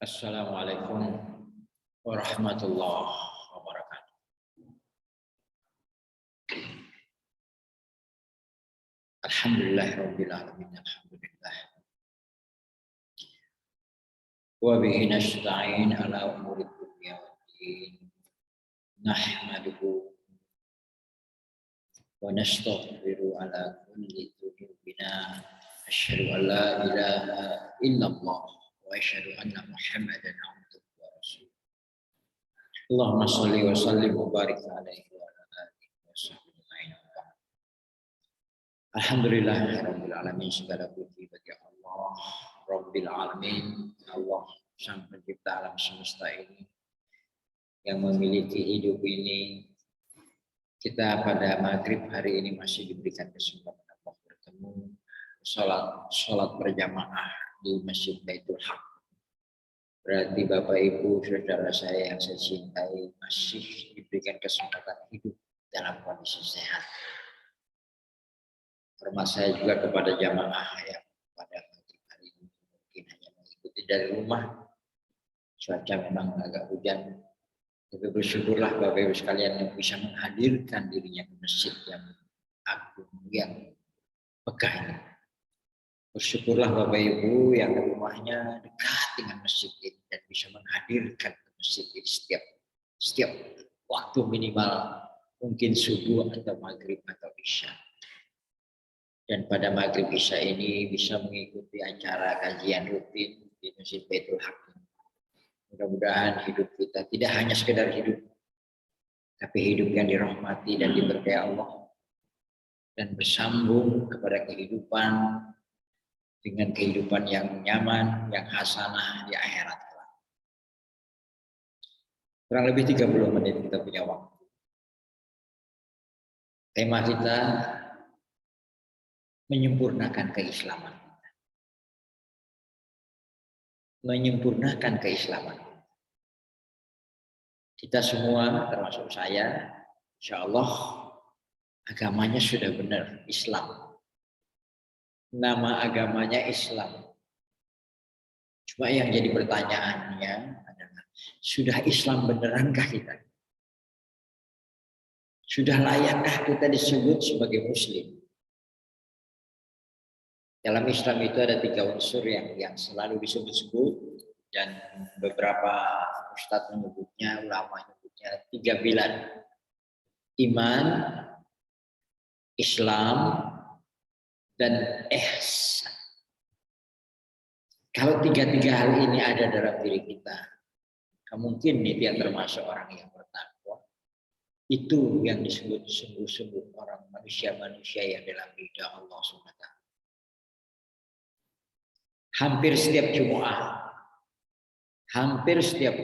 Assalamualaikum warahmatullahi wabarakatuh. Alhamdulillahirabbil alamin. Alhamdulillah. Wa bihi nasta'in ala umuri dunya waddin. Nahmaduhu wa nastaghfiru ala kulli dzunubina. Asyhadu an la ilaha illallah wa asyhadu anna Muhammadan abduhu wa rasuluh. Allahumma shalli wa sallim wa barik alaihi wa ala alihi wa sahbihi. Alhamdulillahirabbil alamin, segala puji bagi Allah Rabbil alamin, Allah sang pencipta alam semesta ini yang memiliki hidup ini. Kita pada maghrib hari ini masih diberikan kesempatan untuk bertemu sholat berjamaah di Masjid Baitul Haq. Berarti Bapak Ibu saudara saya yang saya cintai masih diberikan kesempatan hidup dalam kondisi sehat. Hormat saya juga kepada jamaah yang pada maghrib hari ini mungkin hanya mengikuti dari rumah. Cuaca memang agak hujan, tapi bersyukurlah Bapak Ibu sekalian yang bisa menghadirkan dirinya ke masjid yang agung, yang megah ini. Bersyukurlah Bapak Ibu yang rumahnya dekat dengan masjid ini dan bisa menghadirkan ke masjid ini setiap waktu minimal, mungkin subuh atau maghrib atau isya. Dan pada maghrib isya ini bisa mengikuti acara kajian rutin di Masjid Baitul Haq. Mudah-mudahan hidup kita tidak hanya sekedar hidup, tapi hidup yang dirahmati dan diberkahi Allah dan bersambung kepada kehidupan dengan kehidupan yang nyaman, yang hasanah di akhirat. Kurang lebih 30 menit kita punya waktu. Tema kita menyempurnakan keislaman. Menyempurnakan keislaman. Kita semua termasuk saya, insya Allah agamanya sudah benar, Islam. Nama agamanya Islam. Cuma yang jadi pertanyaannya adalah, sudah Islam benerankah kita? Sudah layakkah kita disebut sebagai Muslim? Dalam Islam itu ada 3 unsur yang selalu disebut-sebut dan beberapa ustadz menyebutnya, ulama menyebutnya 3 pilar. Iman, Islam, dan ihsan. Kalau 3 hal ini ada dalam diri kita, mungkin dia termasuk orang yang bertakwa. Itu yang disebut sungguh-sungguh orang manusia-manusia yang dalam ridha Allah SWT. Hampir setiap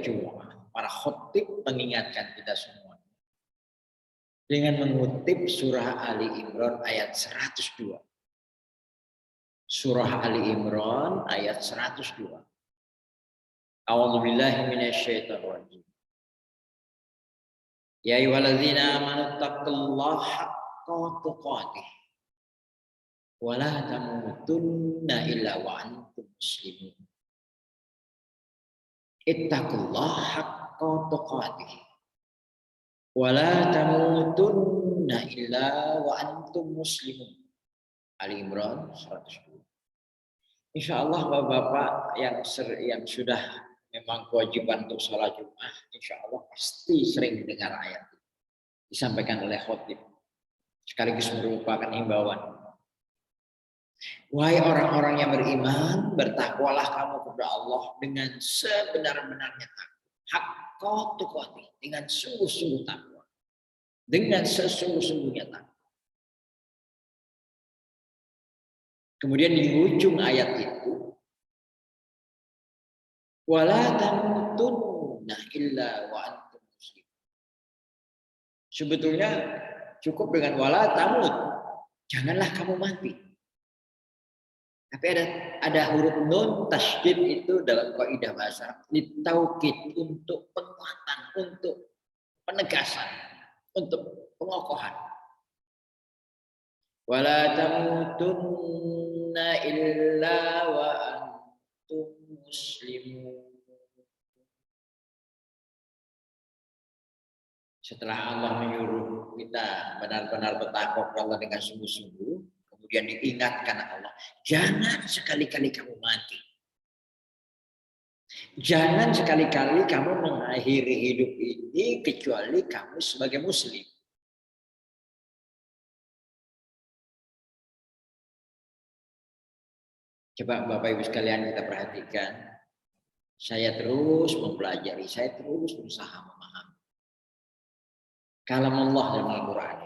Jumat, para khotib mengingatkan kita semua dengan mengutip surah Ali Imran ayat 102. Surah Ali Imran ayat 102. A'udzubillahi minasyaitonirrajim. Ya ayyuhalladzina amanu taqullaha haqqa tuqatih wa la tamutunna illa wa antum muslimun. Ittaqullaha haqqa tuqatih wa la tamutunna illa wa antum muslimun. Ali Imran 102. Insyaallah Bapak-bapak yang sudah memang kewajiban untuk sholat Jumat, insyaallah pasti sering mendengar ayat itu disampaikan oleh khotib, sekaligus merupakan himbauan. Wahai orang-orang yang beriman, bertakwalah kamu kepada Allah dengan sebenar-benarnya takwa. Haqqa tuqatih, dengan sungguh-sungguh takwa. Dengan sesungguh-sungguhnya takwa. Kemudian di ujung ayat itu, wala tamutunna illa wa antum muslimun. Sebetulnya cukup dengan wala tamut, janganlah kamu mati. Tapi ada huruf nun tasydid itu dalam kaidah bahasa litaukid, untuk penguatan, untuk penegasan, untuk pengokohan. Wala tamutunna illa wa antum muslimun. Setelah Allah menyuruh kita benar-benar bertakwa kepada Allah dengan sungguh-sungguh, kemudian diingatkan Allah, jangan sekali-kali kamu mati. Jangan sekali-kali kamu mengakhiri hidup ini kecuali kamu sebagai muslim. Coba Bapak Ibu sekalian kita perhatikan. Saya terus mempelajari, saya terus berusaha memahami kalam Allah dalam Al-Quran.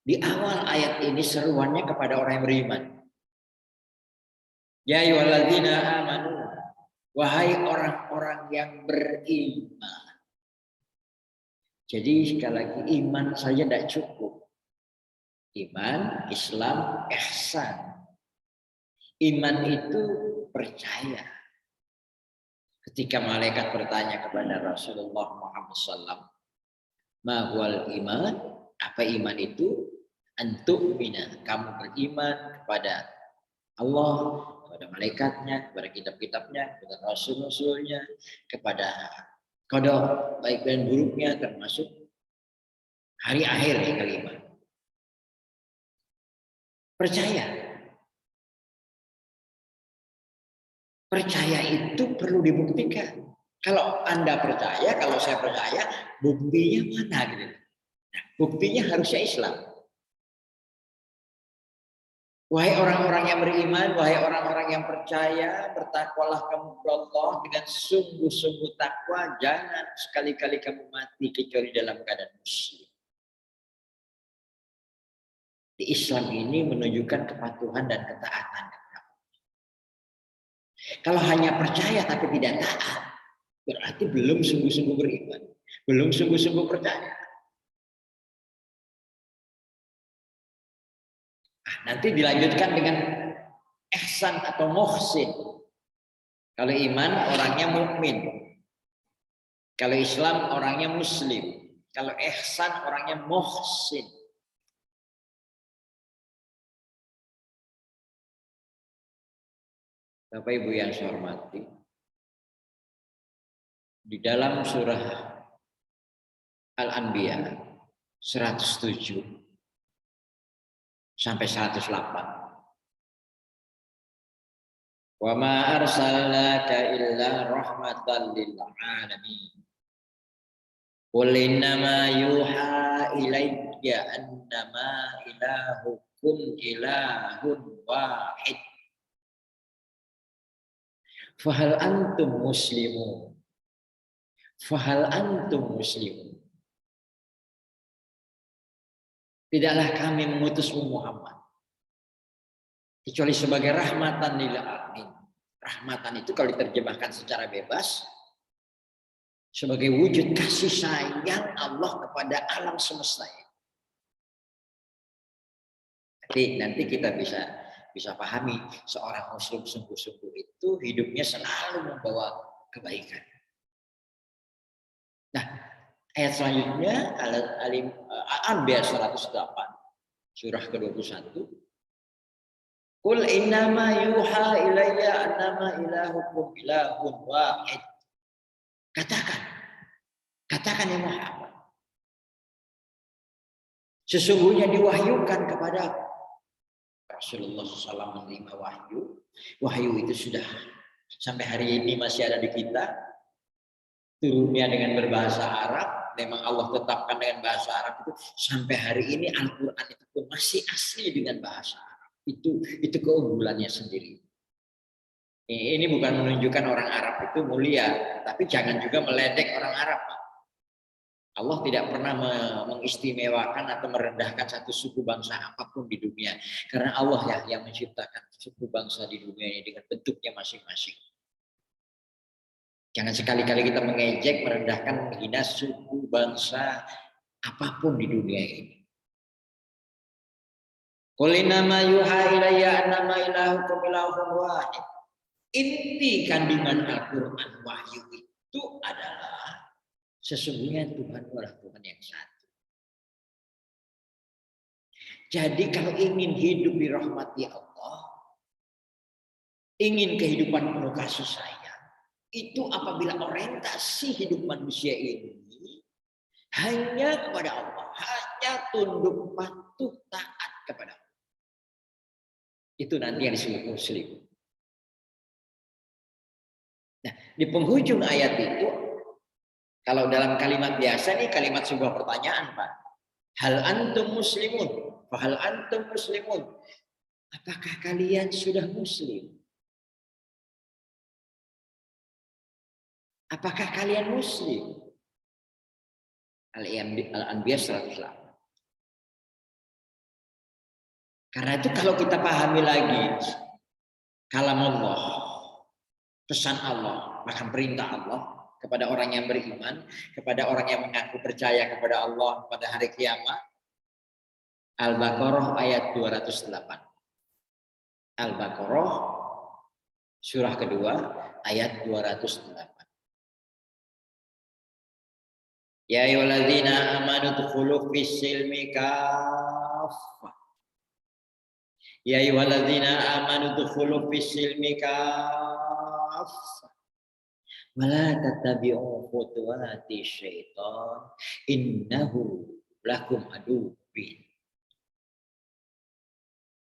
Di awal ayat ini seruannya kepada orang yang beriman. Ya ayyuhalladzina amanu, wahai orang-orang yang beriman. Jadi sekali lagi iman saja tidak cukup. Iman, Islam, ihsan. Iman itu percaya. Ketika malaikat bertanya kepada Rasulullah Muhammad SAW, ma huwal iman? Apa iman itu? Antu'mina, kamu beriman kepada Allah, kepada malaikatnya, kepada kitab-kitabnya, kepada rasul-rasulnya, kepada qada baik dan buruknya, termasuk hari akhir yang kelima. Percaya. Percaya itu perlu dibuktikan. Kalau Anda percaya, kalau saya percaya, buktinya mana gitu. Nah, buktinya harusnya Islam. Wahai orang-orang yang beriman, wahai orang-orang yang percaya, bertakwalah kamu kepada Allah dengan sungguh-sungguh takwa, jangan sekali-kali kamu mati kecuali dalam keadaan muslim. Di Islam ini menunjukkan kepatuhan dan ketaatan. Kalau hanya percaya tapi tidak taat, berarti belum sungguh-sungguh beriman, belum sungguh-sungguh percaya. Nanti dilanjutkan dengan ihsan atau muhsin. Kalau iman orangnya mukmin, kalau Islam orangnya muslim, kalau ihsan orangnya muhsin. Bapak Ibu yang saya hormati, di dalam surah Al-Anbiya 107 sampai 108. Wa ma arsalnaka illa rahmatan lil alamin. Qul innama yuha ilayya annama ilahukum ilahun wahid. Fahal antum muslimun. Fahal antum muslimun. Tidaklah kami mengutusmu Muhammad kecuali sebagai rahmatan lil alamin. Rahmatan itu kalau diterjemahkan secara bebas sebagai wujud kasih sayang Allah kepada alam semesta ini. Nanti kita bisa pahami seorang muslim sungguh-sungguh itu hidupnya selalu membawa kebaikan. Nah, ayat selanjutnya Al-Anbiya 108 surah ke-21. Qul innama yuha ilayya annama ilahukum ilahun wahid. Katakan ya Muhammad. Sesungguhnya diwahyukan kepada Rasulullah SAW menerima wahyu. Wahyu itu sudah sampai hari ini masih ada di kita. Turunnya dengan berbahasa Arab. Memang Allah tetapkan dengan bahasa Arab itu. Sampai hari ini Al-Quran itu pun masih asli dengan bahasa Arab. Itu keunggulannya sendiri. Ini bukan menunjukkan orang Arab itu mulia. Tapi jangan juga meledek orang Arab. Allah tidak pernah mengistimewakan atau merendahkan satu suku bangsa apapun di dunia. Karena Allah yang menciptakan suku bangsa di dunia ini dengan bentuknya masing-masing. Jangan sekali-kali kita mengejek, merendahkan, menghina suku bangsa apapun di dunia ini. Qul innama yuha ilayya annama ilahukum ilahun wahid. Inti kandungan Al-Quran wahyu itu adalah sesungguhnya Tuhan adalah Tuhan yang satu. Jadi kalau ingin hidup dirahmati Allah, ingin kehidupan penuh kasih sayang, itu apabila orientasi hidup manusia ini Hanya kepada Allah. Hanya tunduk patuh taat kepada Allah. Itu nanti yang disebut muslim. Nah, di penghujung ayat itu, kalau dalam kalimat biasa nih kalimat sebuah pertanyaan, Pak. Hal antum muslimun? Hal antum muslimun? Apakah kalian sudah muslim? Apakah kalian muslim? Al-Anbiya 108. Karena itu kalau kita pahami lagi kalam Allah, pesan Allah, bahkan perintah Allah kepada orang yang beriman, kepada orang yang mengaku percaya kepada Allah pada hari kiamat. Al-Baqarah ayat 208. Al-Baqarah surah kedua ayat 208. Ya ayyuhalladzina amanu dkhulu fis-silmi kaffah. Ya ayyuhalladzina amanu dkhulu fis-silmi kaffah. Wala tattabi'u khutuwati syaitan innahu lakum aduwwun.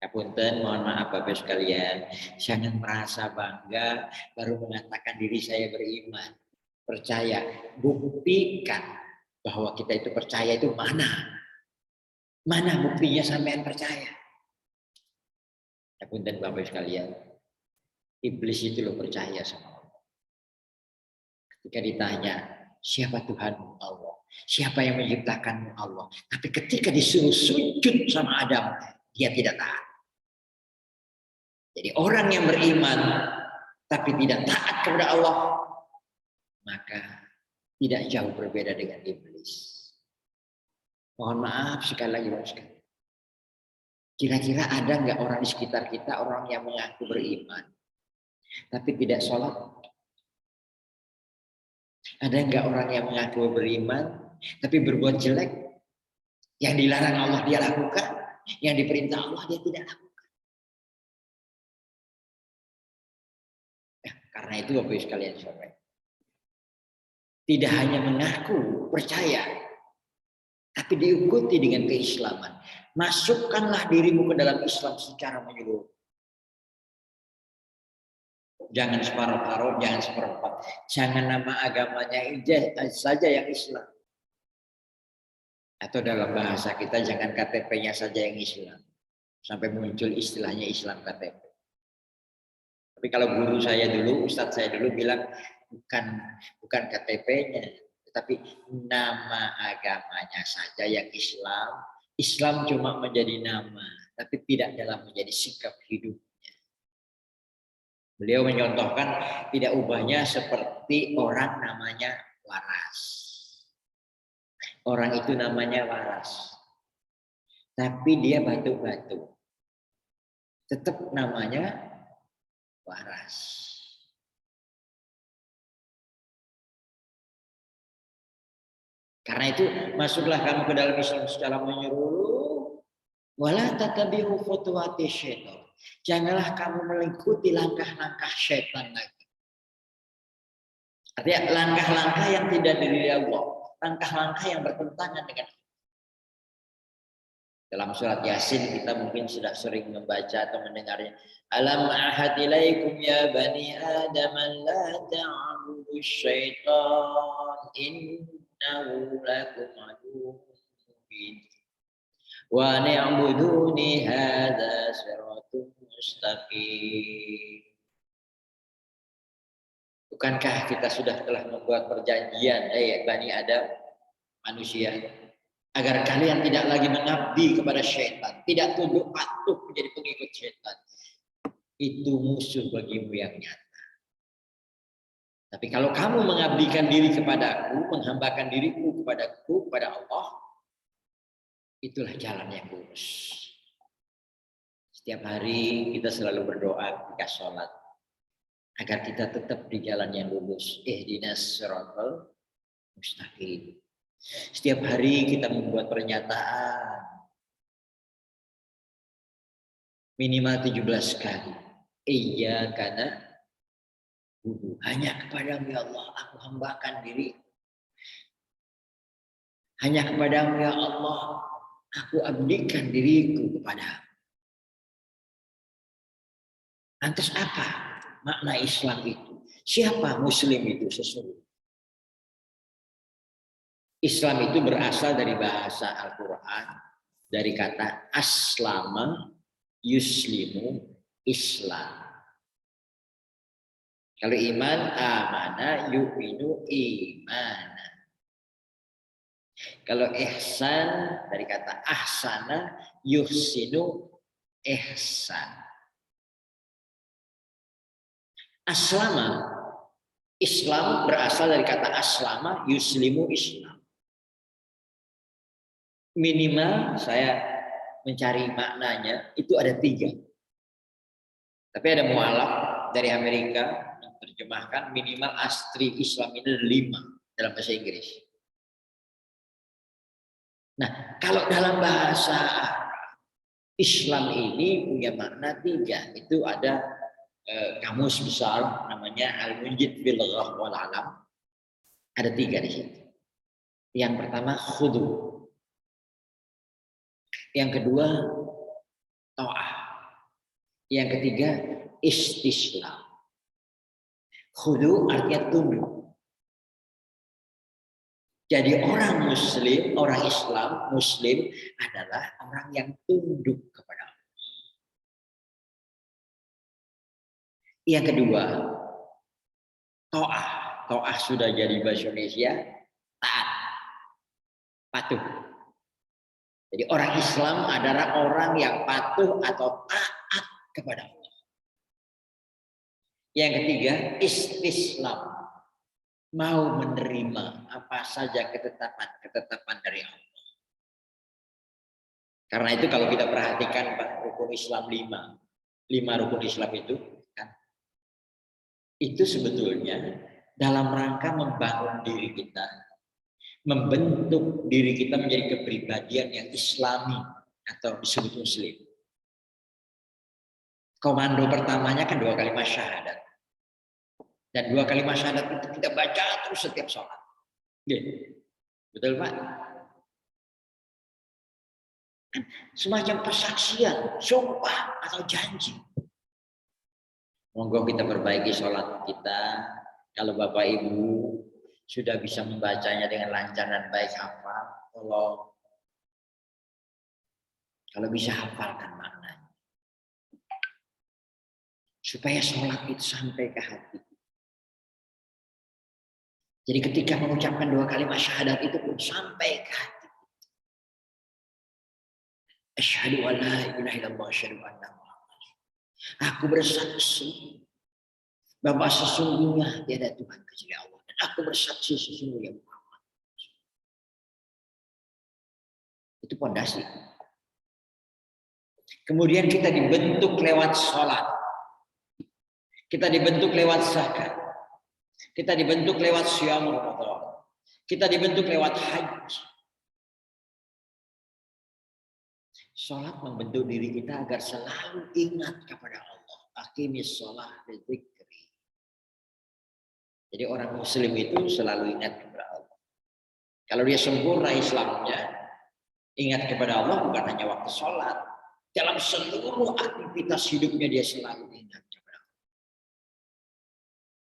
Punten, mohon maaf Bapak sekalian, jangan merasa bangga baru mengatakan diri saya beriman, percaya. Buktikan bahwa kita itu percaya itu mana? Mana buktinya sampean percaya? Punten Bapak sekalian, iblis itu lo percaya sama Allah. Ketika ditanya, siapa Tuhanmu? Allah. Siapa yang menciptakanmu? Allah. Tapi ketika disuruh sujud sama Adam, dia tidak taat. Jadi orang yang beriman tapi tidak taat kepada Allah, maka tidak jauh berbeda dengan iblis. Mohon maaf sekali lagi Bapak sekalian. Kira-kira ada nggak orang di sekitar kita, orang yang mengaku beriman tapi tidak sholat? Ada nggak orang yang mengaku beriman tapi berbuat jelek? Yang dilarang Allah dia lakukan, yang diperintah Allah dia tidak lakukan. Karena itu Bapak Ibu sekalian saudara, tidak hanya mengaku percaya, tapi diikuti dengan keislaman. Masukkanlah dirimu ke dalam Islam secara menyeluruh. Jangan separuh-paruh, jangan seperempat. Jangan nama agamanya saja yang Islam. Atau dalam bahasa kita jangan KTP-nya saja yang Islam. Sampai muncul istilahnya Islam KTP. Tapi kalau guru saya dulu, ustadz saya dulu bilang bukan KTP-nya, tetapi nama agamanya saja yang Islam. Islam cuma menjadi nama, tapi tidak dalam menjadi sikap hidupnya. Beliau menyontohkan tidak ubahnya seperti orang namanya waras. Orang itu namanya waras, tapi dia batu-batu. Tetap namanya waras. Karena itu masuklah kamu ke dalam Islam secara menyeluruh. Wala tatabi'u khutuwati syaitan. Janganlah kamu mengikuti langkah-langkah syaitan lagi. Artinya langkah-langkah yang tidak dari Allah, langkah-langkah yang bertentangan dengan dalam surat Yasin kita mungkin sudah sering membaca atau mendengarnya. Alam ahad ilaikum ya bani Adam la ta'budu syaitan innahu lakum aduwwun mubin. Wa ni'buduni hadza siratun mustaqim. Bukankah kita telah membuat perjanjian Bani Adam, manusia, agar kalian tidak lagi mengabdi kepada syaitan, tidak tunduk patuh menjadi pengikut syaitan. Itu musuh bagimu yang nyata. Tapi kalau kamu mengabdikan diri kepadaku, menghambakan diriku kepadaku, kepada Allah, itulah jalan yang lurus. Setiap hari kita selalu berdoa ketika sholat, agar kita tetap di jalan yang lurus. Ihdinas siratal mustaqim. Setiap hari kita membuat pernyataan minimal 17 kali. Iya karena hanya kepadamu ya Allah aku hambakan diri. Hanya kepadamu ya Allah, aku abdikan diriku kepadamu. Lantas apa makna Islam itu? Siapa Muslim itu sesungguhnya? Islam itu berasal dari bahasa Al-Quran, dari kata aslama yuslimu Islam. Kalau iman, amana yu'minu imana. Kalau ihsan dari kata ahsana yuhsinu ihsan. Aslama, Islam berasal dari kata aslama yuslimu Islam. Minimal saya mencari maknanya itu ada 3. Tapi ada mualaf dari Amerika yang terjemahkan minimal asli Islam ini ada 5 dalam bahasa Inggris. Nah, kalau dalam bahasa Islam ini punya makna 3. Itu ada kamus besar namanya Al-Munjid fil Lughah wal Alam. Ada 3 di situ. Yang pertama khudu. Yang kedua ta'ah. Yang ketiga istislam. Khudu artinya tunduk. Jadi orang Muslim, orang Islam, Muslim adalah orang yang tunduk kepada Allah. Yang kedua, ta'ah. Ta'ah sudah jadi bahasa Indonesia, taat, patuh. Jadi orang Islam adalah orang yang patuh atau taat kepada Allah. Yang ketiga, istislam. Mau menerima apa saja ketetapan dari Allah. Karena itu kalau kita perhatikan rukun Islam 5 rukun Islam itu kan, itu sebetulnya dalam rangka membangun diri kita, membentuk diri kita menjadi kepribadian yang Islami atau disebut Muslim. Komando pertamanya kan 2 kalimat syahadat. Dan 2 kalimat syahadat itu kita baca terus setiap sholat. Betul Pak? Semacam persaksian, sumpah atau janji. Monggo kita perbaiki sholat kita. Kalau Bapak Ibu sudah bisa membacanya dengan lancar dan baik hafal, kalau bisa hafalkan maknanya. Supaya sholat itu sampai ke hati. Jadi ketika mengucapkan 2 kalimat syahadat itu pun sampai ke hati. Asyhadu an la ilaha illallah asyhadu anna Muhammad. Aku bersaksi bahwa sesungguhnya tiada Tuhan kecuali Allah. Dan aku bersaksi sesungguhnya Muhammad. Itu pondasi. Kemudian kita dibentuk lewat sholat. Kita dibentuk lewat zakat. Kita dibentuk lewat syam Ramadan. Kita dibentuk lewat haji. Sholat membentuk diri kita agar selalu ingat kepada Allah. Aqimis sholat bidzikri. Jadi orang Muslim itu selalu ingat kepada Allah. Kalau dia sempurna Islamnya, ingat kepada Allah bukan hanya waktu sholat. Dalam seluruh aktivitas hidupnya dia selalu ingat.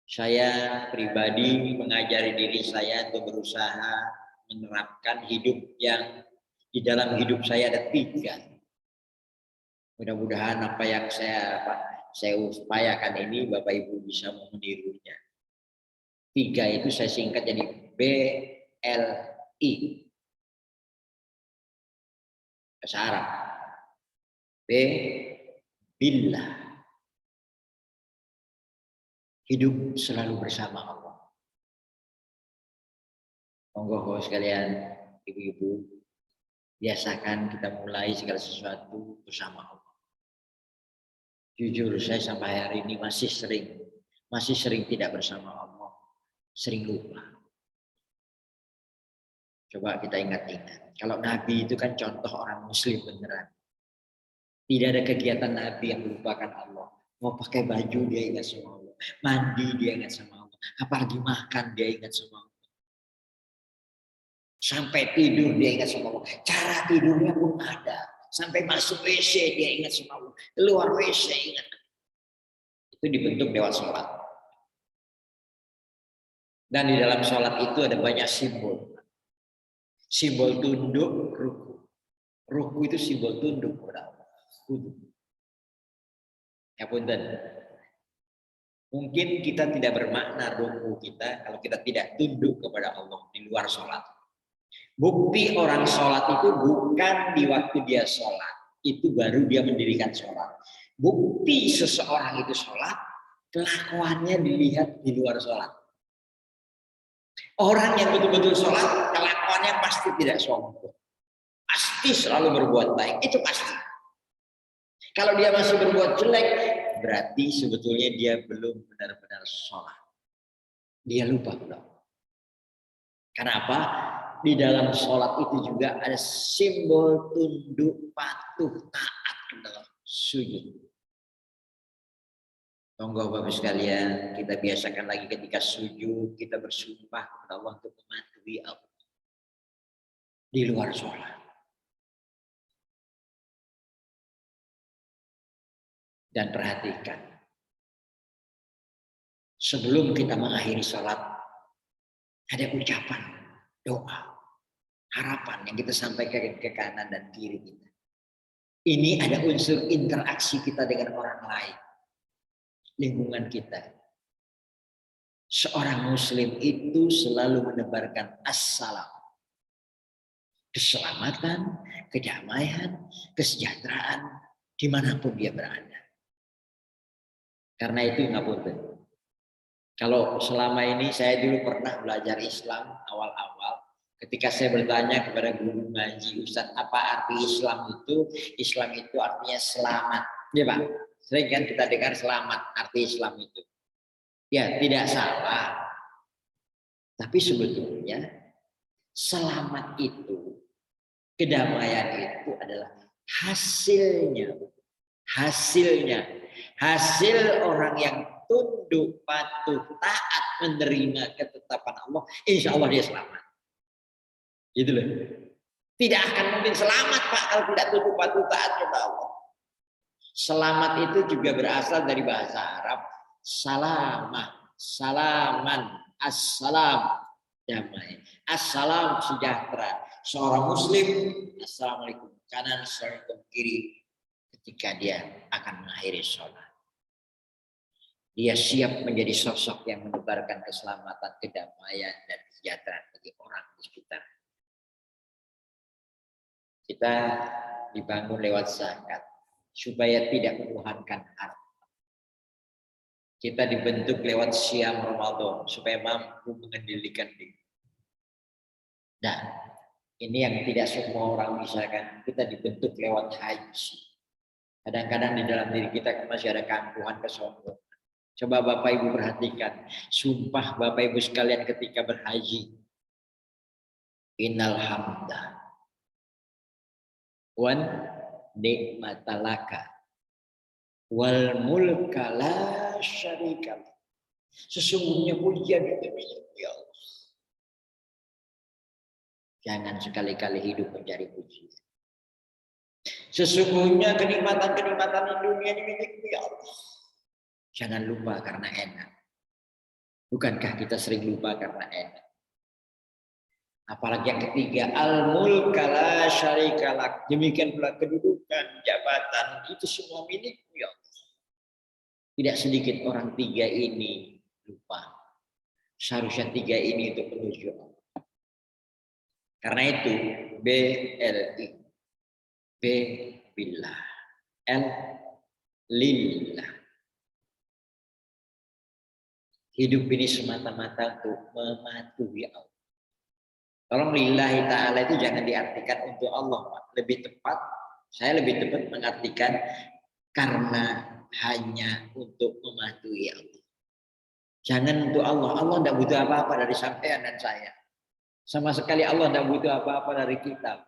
Saya pribadi mengajari diri saya untuk berusaha menerapkan hidup yang di dalam hidup saya ada 3. Mudah-mudahan apa yang saya upayakan ini Bapak Ibu bisa menirunya. 3 itu saya singkat jadi BLI. Bahasa Arab. B billah. Hidup selalu bersama Allah. Monggo sekalian, ibu-ibu, biasakan kita mulai segala sesuatu bersama Allah. Jujur saya sampai hari ini masih sering tidak bersama Allah, sering lupa. Coba kita ingat-ingat. Kalau Nabi itu kan contoh orang Muslim beneran. Tidak ada kegiatan Nabi yang melupakan Allah. Mau pakai baju dia ingat sama Allah. Mandi dia ingat sama Allah. Apalagi makan dia ingat sama Allah. Sampai tidur dia ingat sama Allah. Cara tidurnya pun ada. Sampai masuk WC dia ingat sama Allah. Keluar WC ingat. Itu dibentuk lewat sholat. Dan di dalam sholat itu ada banyak simbol. Simbol tunduk, ruku. Ruku itu simbol tunduk kepada Allah. Ya punten. Mungkin kita tidak bermakna ruku kita kalau kita tidak tunduk kepada Allah di luar sholat. Bukti orang sholat itu bukan di waktu dia sholat. Itu baru dia mendirikan sholat. Bukti seseorang itu sholat, kelakuannya dilihat di luar sholat. Orang yang betul-betul sholat, kelakuannya pasti tidak sombong. Pasti selalu berbuat baik, itu pasti. Kalau dia masih berbuat jelek, berarti sebetulnya dia belum benar-benar sholat. Dia lupa. Karena apa? Di dalam sholat itu juga ada simbol tunduk, patuh, taat kepada sujud. Monggo Bapak sekalian, kita biasakan lagi ketika sujud, kita bersumpah kepada Allah untuk mematuhi Allah di luar sholat. Dan perhatikan, sebelum kita mengakhiri sholat, ada ucapan, doa, harapan yang kita sampaikan ke kanan dan kiri kita. Ini ada unsur interaksi kita dengan orang lain, lingkungan kita. Seorang muslim itu selalu menebarkan assalam. Keselamatan, kedamaian, kesejahteraan, dimanapun dia berada. Karena itu ngapunten. Kalau selama ini saya dulu pernah belajar Islam awal-awal, ketika saya bertanya kepada guru ngaji, Ustadz, apa arti Islam itu? Islam itu artinya selamat. Ya Pak, sering kan kita dengar selamat, arti Islam itu. Ya, tidak salah. Tapi sebetulnya selamat itu, kedamaian itu adalah hasilnya. Hasil orang yang tunduk, patuh, taat, menerima ketetapan Allah, insya Allah dia selamat. Gitu loh. Tidak akan mungkin selamat Pak kalau tidak tunduk, patuh, taat kepada Allah. Selamat itu juga berasal dari bahasa Arab salamah, salaman, assalam, damai, assalam, sejahtera. Seorang muslim, assalamualaikum kanan, assalamualaikum kiri, ketika dia akan mengakhiri sholat. Dia siap menjadi sosok yang menebarkan keselamatan, kedamaian, dan kesejahteraan bagi orang di sekitar. Kita dibangun lewat zakat supaya tidak menuhankan harta. Kita dibentuk lewat siam Ramadan supaya mampu mengendalikan diri. Nah, ini yang tidak semua orang bisa kan. Kita dibentuk lewat haji. Kadang-kadang di dalam diri kita masih ada keangkuhan, kesombongan. Coba Bapak Ibu perhatikan. Sumpah Bapak Ibu sekalian ketika berhaji. Innal hamda wan nikmatalaka wal mulka la syarika. Sesungguhnya pujian itu milik Allah. Jangan sekali-kali hidup mencari pujian. Sesungguhnya kenikmatan-kenikmatan di dunia ini milik Allah. Jangan lupa karena enak. Bukankah kita sering lupa karena enak? Apalagi yang ketiga, al-mulka la syarikalak. Demikian pula kedudukan, jabatan, itu semua milik Allah. Tidak sedikit orang tiga ini lupa. Seharusnya tiga ini untuk menuju Allah. Karena itu, BLI. B billah. L lillah. Hidup ini semata-mata untuk mematuhi Allah. Tolong lillahi ta'ala itu jangan diartikan untuk Allah. Lebih tepat, saya lebih tepat mengartikan karena hanya untuk mematuhi Allah. Jangan untuk Allah. Allah tidak butuh apa-apa dari sampean dan saya. Sama sekali Allah tidak butuh apa-apa dari kita.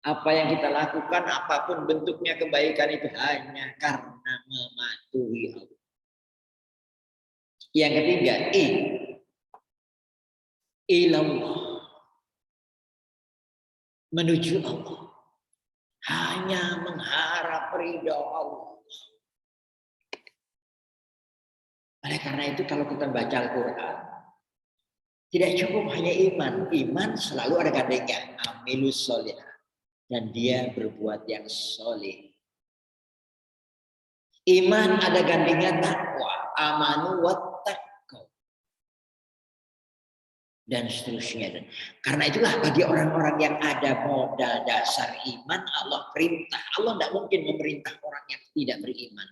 Apa yang kita lakukan, apapun bentuknya kebaikan itu hanya karena mematuhi Allah. Yang ketiga, ilallah. menuju Allah. Hanya mengharap ridha Allah. Oleh karena itu kalau kita baca Al-Quran, tidak cukup hanya iman. Iman selalu ada gandengnya. Amilus solih. Dan dia berbuat yang soleh. Iman ada gandengnya takwa. Amanu wattaqau. Dan seterusnya. Karena itulah bagi orang-orang yang ada modal dasar iman, Allah perintah. Allah tidak mungkin memerintah orang yang tidak beriman.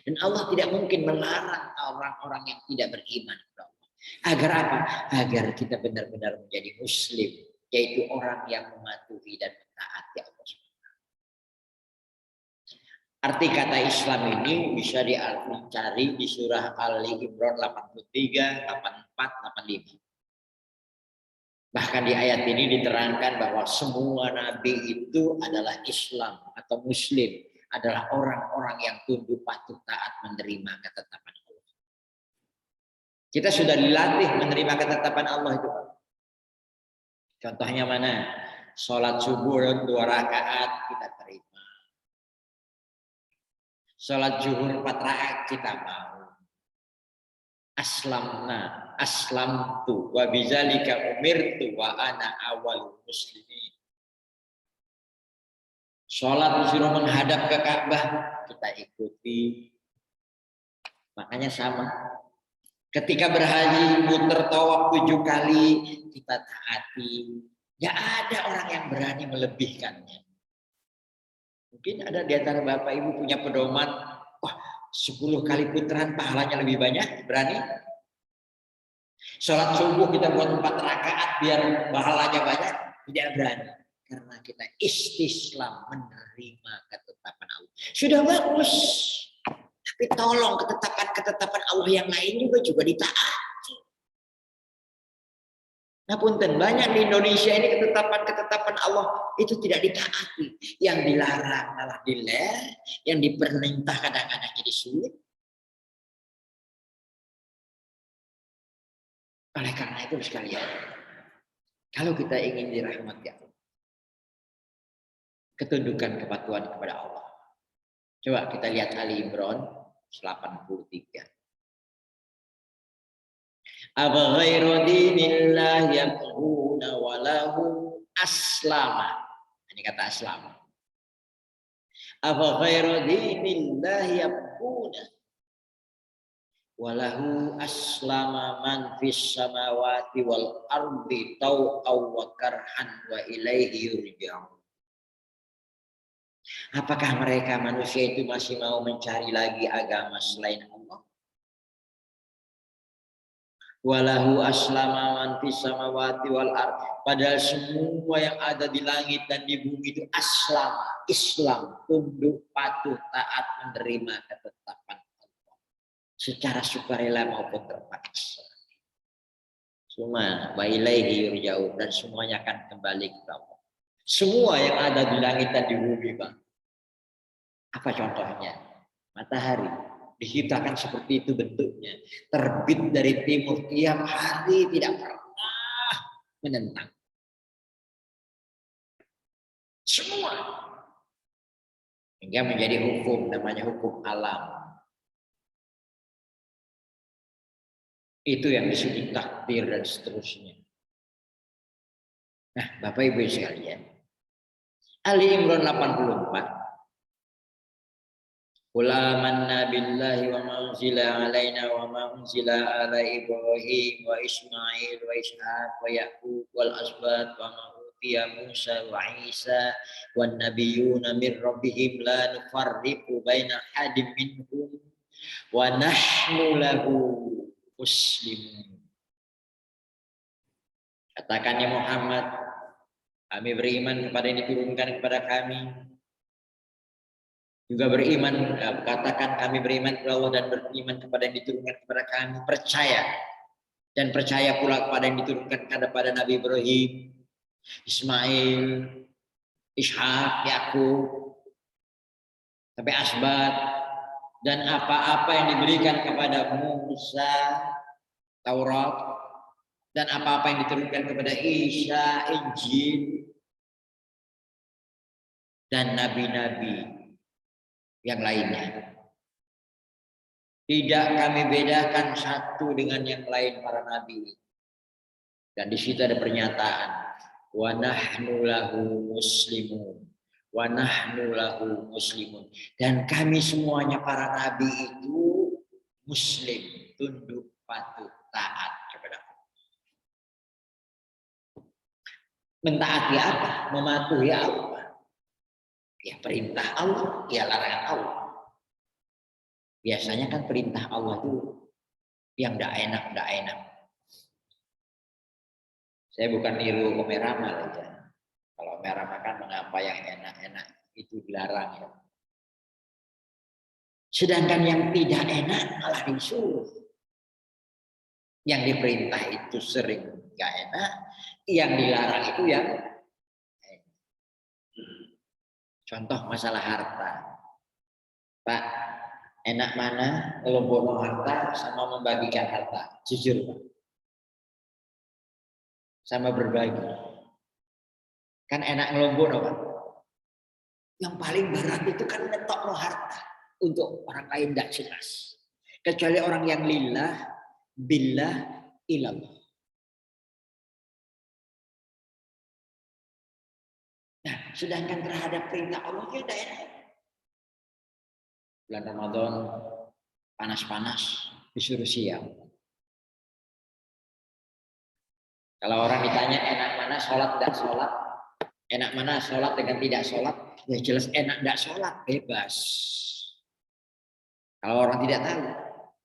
Dan Allah tidak mungkin melarang orang-orang yang tidak beriman. Agar apa? Agar kita benar-benar menjadi muslim. Yaitu orang yang mematuhi dan mentaati Allah. Arti kata Islam ini bisa dicari di surah Ali Imran 83, 84, 85. Bahkan di ayat ini diterangkan bahwa semua nabi itu adalah Islam atau muslim. Adalah orang-orang yang tunduk patuh taat menerima ketetapan Allah. Kita sudah dilatih menerima ketetapan Allah itu. Contohnya mana? Sholat subuh 2 rakaat kita terima. Sholat zuhur 4 rakaat kita mau. Aslamtu wa bizalika umirtu wa ana awal muslimin. Sholat disuruh menghadap ke Ka'bah, kita ikuti. Makanya sama. Ketika berhaji muter tawaf 7 kali, kita taati. Gak ada orang yang berani melebihkannya. Mungkin ada di antara Bapak Ibu punya pedoman, wah 10 kali putaran pahalanya lebih banyak, berani? Sholat subuh kita buat 4 rakaat biar pahalanya banyak, tidak berani. Karena kita istislam menerima ketetapan Allah. Sudah bagus. Tapi tolong ketetapan Allah yang lain juga ditaati. Nah punten, banyak di Indonesia ini ketetapan Allah itu tidak ditaati. Yang dilarang malah diler, yang diperintah kadang-kadang jadi sulit. Oleh karena itu sekalian, kalau kita ingin dirahmati Allah, ketundukan kepatuhan kepada Allah. Coba kita lihat Ali Imran 83. Aba ghairu dinillah yabghuna walahu aslama. Ini kata aslama. Aba ghairu dinillah yabghuna walahu aslama man fis samawati wal ardi tau'aw wa karhan wa ilaihi yurja'un. Apakah mereka manusia itu masih mau mencari lagi agama selain Allah? Walahu aslama man fis samawati wal ard. Padahal semua yang ada di langit dan di bumi itu aslama, Islam, tunduk patuh taat menerima ketetapan Allah secara sukarela maupun terpaksa. Semua wa ilaihi yurja'un, dan semuanya akan kembali ke Allah. Semua yang ada di langit dan di bumi, Bang. Apa contohnya? Matahari diciptakan seperti itu bentuknya, terbit dari timur tiap hari, tidak pernah menentang. Semua hingga menjadi hukum, namanya hukum alam. Itu yang disebut takdir dan seterusnya. Nah, Bapak Ibu sekalian, Ali Imran 84. Qul amanna billahi wa ma unzila alaina wa ma unzila ala Ibrahim wa Ismail wa Ishaq wa Yaqub wal asbat wa ma utiya Musa wa Isa wan nabiyyuna min rabbihim la nufarriqu baina ahadin minhum wa nahnu lahu muslimun. Katakannya Muhammad, kami beriman kepada yang diturunkan kepada kami. Juga beriman, katakan kami beriman kepada Allah dan beriman kepada yang diturunkan kepada kami, percaya dan percaya pula kepada yang diturunkan kepada Nabi Ibrahim, Ismail, Ishak, Yakub, sampai Asbat, dan apa-apa yang diberikan kepada Musa, Taurat, dan apa-apa yang diturunkan kepada Isa, Injil, dan nabi-nabi yang lainnya. Tidak kami bedakan satu dengan yang lain para nabi. Dan di situ ada pernyataan, wa nahnu lahu muslimun. Wa nahnu lahu muslimun. Dan kami semuanya para nabi itu muslim, tunduk patuh taat kepada Allah. Mentaati apa? Mematuhi apa? Ya perintah Allah, ya larangan Allah. Biasanya kan perintah Allah itu yang tidak enak. Saya bukan niru Ome Rama aja. Kalau Ome Rama kan mengapa yang enak-enak itu dilarang ya. Sedangkan yang tidak enak malah disuruh. Yang diperintah itu sering nggak enak, yang dilarang itu yang enak. Contoh masalah harta. Pak, enak mana ngelompokno harta sama membagikan harta? Jujur Pak. Sama berbagi. Kan enak ngelompokno Pak. Yang paling berat itu kan ngetokno harta untuk orang lain tidak jelas. Kecuali orang yang lillah, billah, ilallah. Nah, sedangkan terhadap perintah Allah ya tidak enak. Bulan Ramadan panas-panas disuruh siang. Kalau orang ditanya enak mana sholat tidak sholat, enak mana sholat dengan tidak sholat, ya jelas enak tidak sholat, bebas. Kalau orang tidak tahu,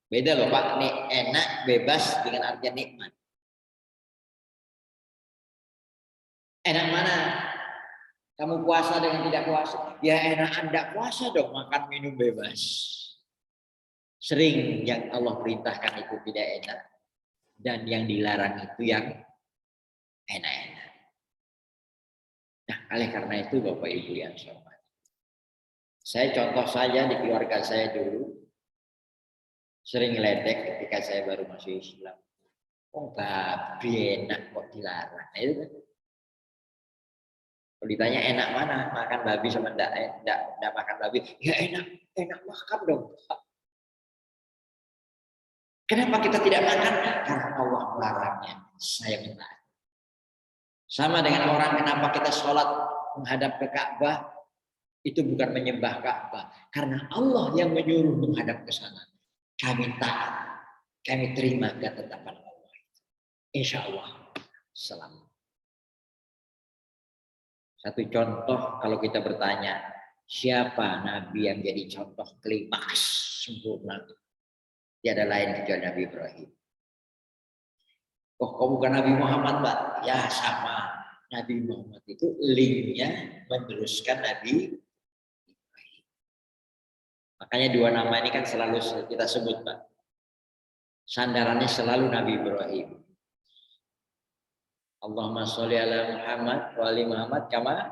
beda loh Pak, nih enak bebas dengan artian nikmat. Enak mana? Kamu puasa dengan tidak puasa? Ya enak Anda puasa dong, makan minum bebas. Sering yang Allah perintahkan itu tidak enak. Dan yang dilarang itu yang enak-enak. Nah, oleh karena itu Bapak Ibu yang saya hormati. Saya contoh saja di keluarga saya dulu. Sering ngeledek ketika saya baru masuk Islam. Oh tapi enak kok dilarang. Nah, itu kan. Kalau ditanya enak mana, makan babi sama enggak makan babi, ya enak makan dong. Kenapa kita tidak makan? Karena Allah melarangnya. Saya minta. Sama dengan orang kenapa kita sholat menghadap ke Ka'bah, itu bukan menyembah Ka'bah, karena Allah yang menyuruh menghadap ke sana. Kami taat, kami terima ketetapan Allah. Insya Allah selamat. Satu contoh kalau kita bertanya, siapa Nabi yang jadi contoh klimaks sempurna? Tiada lain kecuali Nabi Ibrahim. Oh, kau bukan Nabi Muhammad, Mbak? Ya sama. Nabi Muhammad itu linknya meneruskan Nabi Ibrahim. Makanya dua nama ini kan selalu kita sebut, Pak. Sandarannya selalu Nabi Ibrahim. Allahumma sholli ala Muhammad wa ali Muhammad kama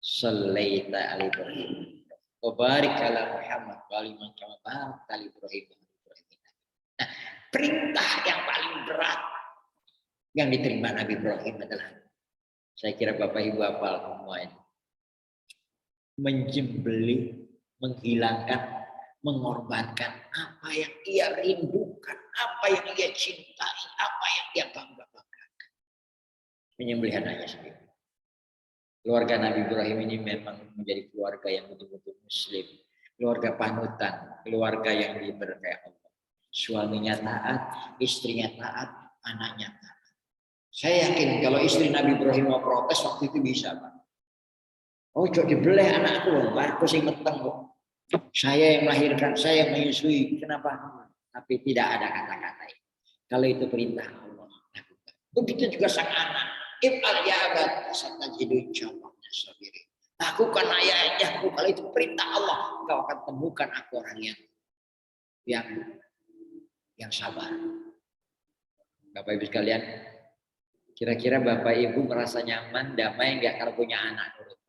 shallaita ala Ibrahim. Wa barik ala Muhammad wa ali Muhammad kama barakta ala Ibrahim. Nah, perintah yang paling berat yang diterima Nabi Ibrahim adalah, saya kira Bapak Ibu hafal semua ini, menjembelih, menghilangkan, mengorbankan apa yang ia rindukan, apa yang ia cintai, apa yang ia banggakan. Menyembelih anaknya sendiri. Keluarga Nabi Ibrahim ini memang menjadi keluarga yang betul-betul muslim, keluarga panutan, keluarga yang diberkahi Allah. Suaminya taat, istrinya taat, anaknya taat. Saya yakin kalau istri Nabi Ibrahim mau protes waktu itu bisa, Pak. Oh, cok dibeleh anakku, aku sing meteng kok. Saya yang melahirkan, saya yang menyusui. Kenapa? Tapi tidak ada kata-kata itu. Kalau itu perintah Allah, lakukan. Begitu juga sang anak. If'al ya abad, satajidun insyaallah sabirin. Lakukan ayahku, kalau itu perintah Allah, kau akan temukan aku orang yang sabar. Bapak Ibu sekalian, kira-kira Bapak Ibu merasa nyaman, damai enggak kalau punya anak nurut?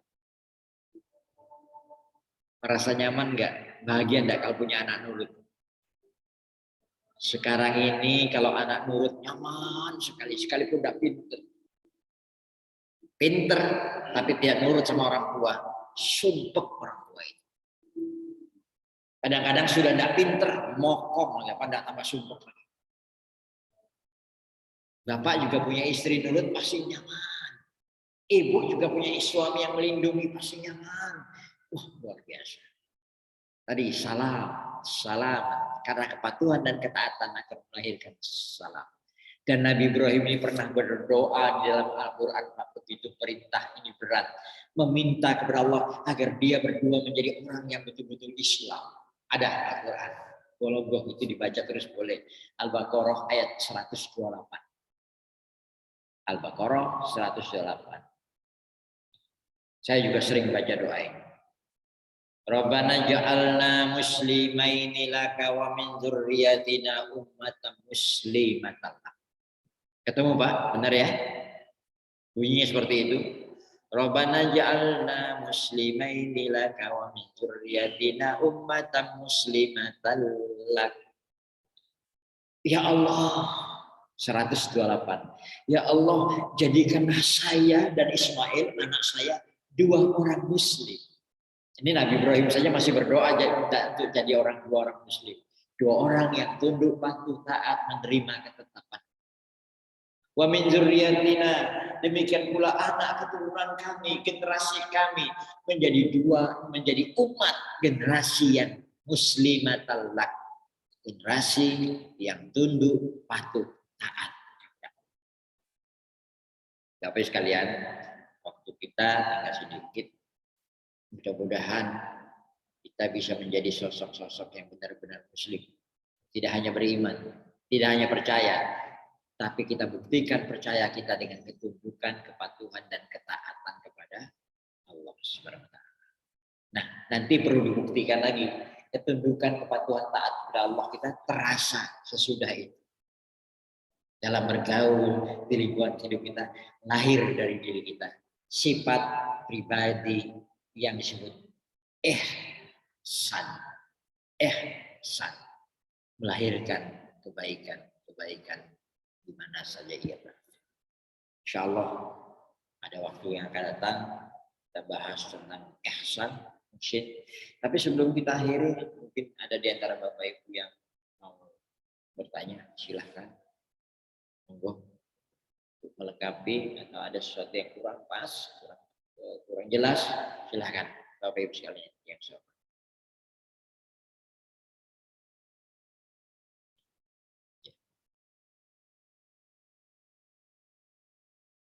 Merasa nyaman enggak? Bahagia enggak kalau punya anak nurut? Sekarang ini kalau anak nurut nyaman sekali, sekalipun enggak pinter, tapi tidak nurut sama orang tua, sumpek orang tua itu. Kadang-kadang sudah tidak pinter, mokong ya, pada tambah sumpek lagi. Bapak juga punya istri nurut pasti nyaman. Ibu juga punya suami yang melindungi pasti nyaman. Wah, luar biasa. Tadi salam. Karena kepatuhan dan ketaatan akan melahirkan salam. Dan Nabi Ibrahim ini pernah berdoa di dalam Al-Quran, begitu perintah ini berat. Meminta kepada Allah agar dia berdua menjadi orang yang betul-betul Islam. Ada Al-Quran. Walau itu dibaca terus boleh. Al-Baqarah ayat 128. Al-Baqarah 128. Saya juga sering baca doa ini. Rabbana ja'alna muslimaini laka wa min dzurriyyatina ummatan muslimatan lak. Ketemu Pak? Benar ya? Bunyinya seperti itu. Rabbana ja'alna muslimaini laka wa min dzurriyyatina ummatan muslimatan lak. Ya Allah, 128. Ya Allah, jadikanlah saya dan Ismail anak saya 2 orang muslim. Ini Nabi Ibrahim saja masih berdoa untuk jadi dua orang muslim. 2 orang yang tunduk, patuh, taat, menerima ketetapan. Wa min dzurriyyatina, demikian pula anak keturunan kami, generasi kami menjadi umat, generasi yang muslimatal lak, generasi yang tunduk, patuh, taat. Bapak sekalian, waktu kita tinggal sedikit. Mudah-mudahan kita bisa menjadi sosok-sosok yang benar-benar muslim. Tidak hanya beriman, tidak hanya percaya, tapi kita buktikan percaya kita dengan ketundukan, kepatuhan, dan ketaatan kepada Allah Subhanahu wa Ta'ala. Nah, nanti perlu dibuktikan lagi ketundukan, kepatuhan, taat kepada Allah kita terasa sesudah itu. Dalam bergaul di lingkungan hidup kita, lahir dari diri kita sifat pribadi yang disebut ihsan, melahirkan kebaikan di mana saja ia berada. Insya Allah ada waktu yang akan datang kita bahas tentang ihsan mungkin. Tapi sebelum kita akhiri, mungkin ada di antara Bapak Ibu yang mau bertanya, silahkan. Monggo untuk melengkapi atau ada sesuatu yang kurang pas, kurang jelas, silahkan Bapak Ibu sekalian yang sama.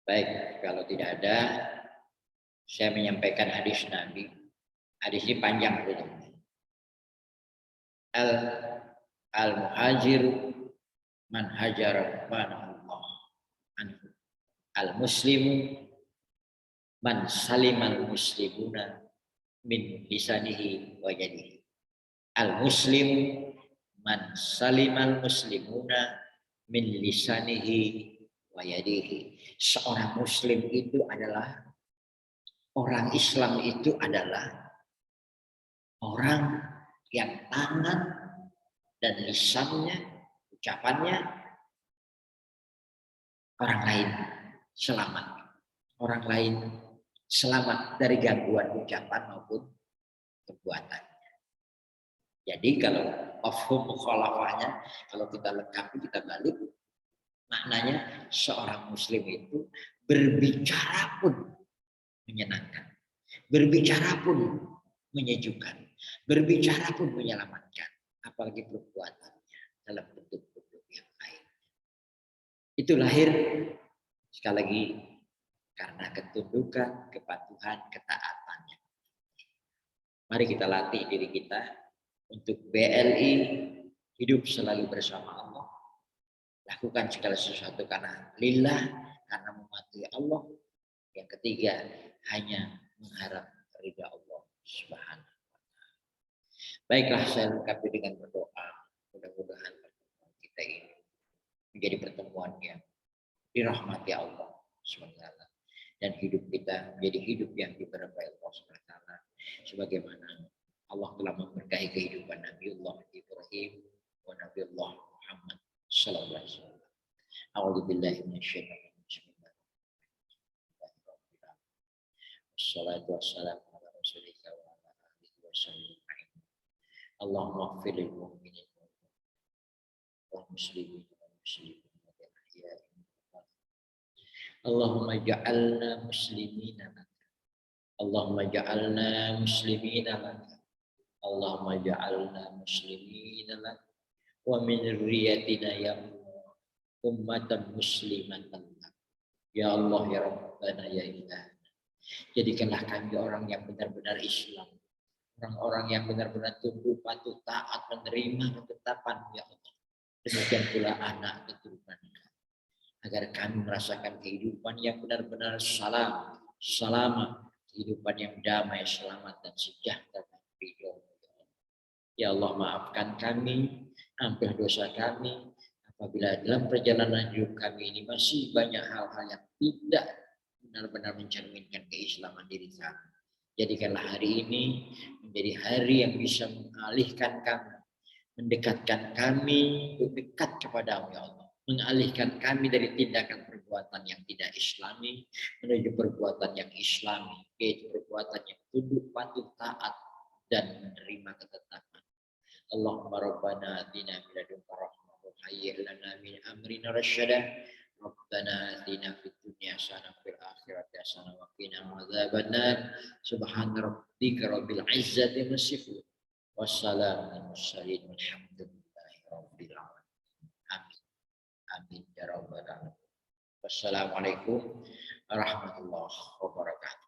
Baik, kalau tidak ada, saya menyampaikan hadis Nabi. Hadis ini panjang gitu. Al-muhajir man hajar Allah anhu. Al-muslimu man salimal muslimuna min lisanihi wa yadihi. Al-muslimu man salimal muslimuna min lisanihi wa yadihi. Seorang muslim itu adalah, orang Islam itu adalah orang yang tangan dan lisannya, ucapannya orang lain selamat. Orang lain selamat dari gangguan ucapan maupun perbuatannya. Jadi kalau mafhum mukhalafahnya, kalau kita lengkapi, kita balik, maknanya seorang muslim itu berbicara pun menyenangkan, berbicara pun menyejukkan, berbicara pun menyelamatkan, apalagi perbuatannya dalam bentuk-bentuk yang lain. Itu lahir sekali lagi karena ketundukan, kepatuhan, ketaatannya. Mari kita latih diri kita untuk BLI, hidup selalu bersama Allah. Lakukan segala sesuatu karena lillah, karena mematuhi Allah. Yang ketiga, hanya mengharap ridha Allah Subhanahu wa Ta'ala. Baiklah, saya lengkapi dengan berdoa. Mudah-mudahan pertemuan kita ini menjadi pertemuan yang dirahmati Allah Subhanahu wa Ta'ala, dan hidup kita menjadi hidup yang diberkahi Allah Subhanahu wa Ta'ala, sebagaimana Allah telah memberkahi kehidupan Nabiullah Ibrahim wa Nabiullah Muhammad sallallahu alaihi wasallam. A'udzu billahi minasyaitonir rajim. Wassalatu wassalamu ala وسلم. Allahumma ighfir lil mu'minin wal muslimin wal muslimat wal ahya'i minhum. Allahumma ja'alna muslimina laka. Allahumma ja'alna muslimina laka. Allahumma ja'alna muslimina laka wa min dzurriyyatina ya ummatan muslimatan laka. Ya Allah ya Rabbana ya Ilah. Jadikanlah kami orang yang benar-benar Islam. Orang-orang yang benar-benar tunduk, patuh, taat, menerima ketetapan ya Allah. Demikian pula anak keturunan kami. Agar kami merasakan kehidupan yang benar-benar selamat, kehidupan yang damai, selamat dan sejahtera. Ya Allah maafkan kami, ampun dosa kami. Apabila dalam perjalanan hidup kami ini masih banyak hal-hal yang tidak benar-benar mencerminkan keislaman diri kami. Jadikanlah hari ini menjadi hari yang bisa mengalihkan kami, mendekatkan kami dekat kepadamu ya Allah. Mengalihkan kami dari tindakan perbuatan yang tidak islami menuju perbuatan yang islami, yaitu perbuatan yang tunduk, patuh, taat dan menerima ketetapan. Allahumma rabbana atina min ladunka rahmah wa hayyi' lana min amrina rasyada. Rabbana atina fid dunya hasanah wa fil akhirati hasanah wa qina adzabannar. Subhana rabbika rabbil izzati amma yasifun. Wassalamu alal mursalin walhamdulillahi rabbil alamin. Amin. Amin ya rabbal alamin. Wassalamualaikum warahmatullahi wabarakatuh.